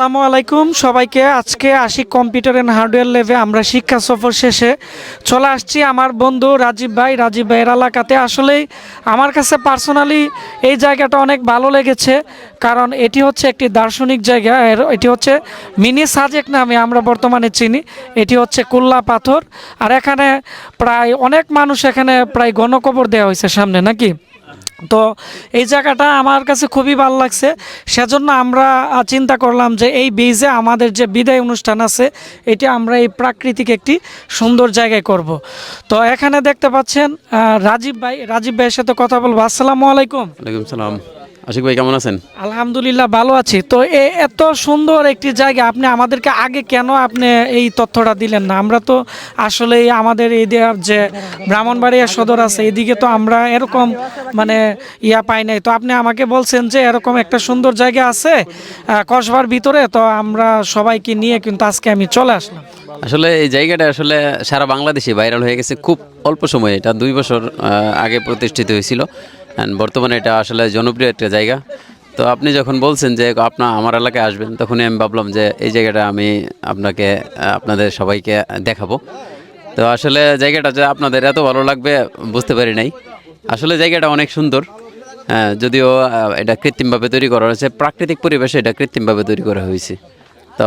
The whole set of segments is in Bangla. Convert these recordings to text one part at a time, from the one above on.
আসসালামু আলাইকুম সবাইকে। আজকে আশিক কম্পিউটার অ্যান্ড হার্ডওয়্যার ল্যাবে আমরা শিক্ষা সফর শেষে চলে আসছি আমার বন্ধু রাজীব ভাইয়ের এলাকাতে। আসলেই আমার কাছে পার্সোনালি এই জায়গাটা অনেক ভালো লেগেছে, কারণ এটি হচ্ছে একটি দার্শনিক জায়গা। এটি হচ্ছে মিনি সাজেক নামে আমরা বর্তমানে চিনি। এটি হচ্ছে কুল্লা পাথর, আর এখানে প্রায় অনেক মানুষ এখানে প্রায় গণকবর দেওয়া হয়েছে সামনে নাকি। তো এই জায়গাটা আমার কাছে খুবই ভালো লাগছে, সেজন্য আমরা চিন্তা করলাম যে এই বিচে আমাদের যে বিদায় অনুষ্ঠান আছে এটি আমরা এই প্রাকৃতিক একটি সুন্দর জায়গায় করব। তো এখানে দেখতে পাচ্ছেন রাজীব ভাইয়ের সাথে কথা বলবো। আসসালামু আলাইকুম। ওয়ালাইকুম সালাম। আশিক ভাই কেমন আছেন? আলহামদুলিল্লাহ ভালো আছি। তো এত সুন্দর একটি জায়গা আপনি আমাদেরকে আগে কেন আপনি এই তথ্যটা দিলেন না? আমরা তো আসলে আমাদের এই যে ব্রাহ্মণবাড়িয়া সদর আছে এদিকে তো আমরা এরকম মানে পাই নাই। তো আপনি আমাকে বলছেন যে এরকম একটা সুন্দর জায়গা আছে কসবার ভিতরে, তো আমরা সবাইকে নিয়ে কিন্তু আজকে আমি চলে আসলাম। আসলে এই জায়গাটা আসলে সারা বাংলাদেশে ভাইরাল হয়ে গেছে খুব অল্প সময়ে। এটা 2 বছর আগে প্রতিষ্ঠিত হয়েছিল, অ্যান্ড বর্তমানে এটা আসলে জনপ্রিয় একটা জায়গা। তো আপনি যখন বলছেন যে আমার এলাকায় আসবেন, তখনই আমি ভাবলাম যে এই জায়গাটা আমি আপনাদের সবাইকে দেখাবো। তো আসলে জায়গাটা যে আপনাদের এত ভালো লাগবে বুঝতে পারি নাই। আসলে জায়গাটা অনেক সুন্দর, যদিও এটা কৃত্রিমভাবে তৈরি করা হয়েছে, প্রাকৃতিক পরিবেশে এটা কৃত্রিমভাবে তৈরি করা হয়েছে। তো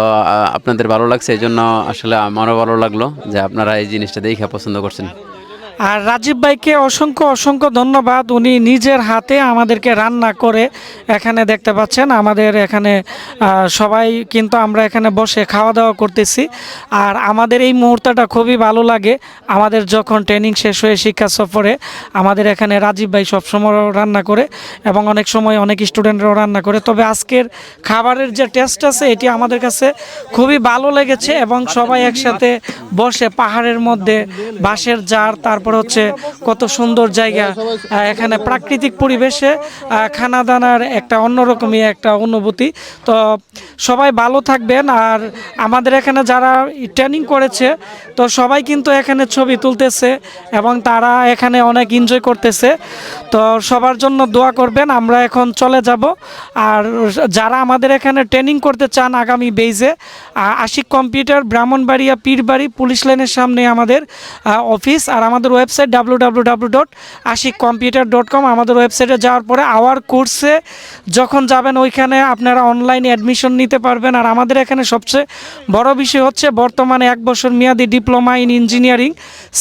আপনাদের ভালো লাগছে, এই জন্য আসলে আমারও ভালো লাগলো যে আপনারা এই জিনিসটা দেখে পছন্দ করছেন। আর রাজীব ভাইকে অসংখ্য ধন্যবাদ। উনি নিজের হাতে আমাদেরকে রান্না করে এখানে দেখতে পাচ্ছেন আমাদের এখানে সবাই কিন্তু আমরা এখানে বসে খাওয়া দাওয়া করতেছি। আর আমাদের এই মুহূর্তটা খুবই ভালো লাগে। আমাদের যখন ট্রেনিং শেষ হয়ে শিক্ষা সফরে আমাদের এখানে রাজীব ভাই সবসময় রান্না করে, এবং অনেক সময় অনেক স্টুডেন্টরাও রান্না করে। তবে আজকের খাবারের যে টেস্ট আছে এটি আমাদের কাছে খুবই ভালো লেগেছে, এবং সবাই একসাথে বসে পাহাড়ের মধ্যে বাঁশের জার, তারপর হচ্ছে কত সুন্দর জায়গা, এখানে প্রাকৃতিক পরিবেশে খানা দানার একটা অন্যরকমই একটা অনুভূতি। তো সবাই ভালো থাকবেন। আর আমাদের এখানে যারা ট্রেনিং করেছে তো সবাই কিন্তু এখানে ছবি তুলতেছে এবং তারা এখানে অনেক এনজয় করতেছে। তো সবার জন্য দোয়া করবেন। আমরা এখন চলে যাব। আর যারা আমাদের এখানে ট্রেনিং করতে চান আগামী বেজে, আশিক কম্পিউটার, ব্রাহ্মণবাড়িয়া পীরবাড়ি পুলিশ লাইনের সামনে আমাদের অফিস। আর আমাদের ওয়েবসাইট www.ashikcomputer.com। আমাদের ওয়েবসাইটে যাওয়ার পরে আওয়ার কোর্সে যখন যাবেন ওইখানে আপনারা অনলাইনে অ্যাডমিশন নিতে পারবেন। আর আমাদের এখানে সবচেয়ে বড় বিষয় হচ্ছে বর্তমানে 1 বছর মেয়াদি ডিপ্লোমা ইন ইঞ্জিনিয়ারিং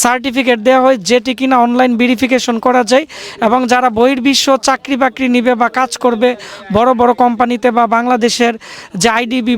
সার্টিফিকেট দেওয়া হয়, যেটি কিনা অনলাইন ভেরিফিকেশন করা যায়। এবং যারা বহির্বিশ্ব চাকরি বাকরি নিবে বা কাজ করবে বড় বড় কোম্পানিতে বা বাংলাদেশের যে আইডিবি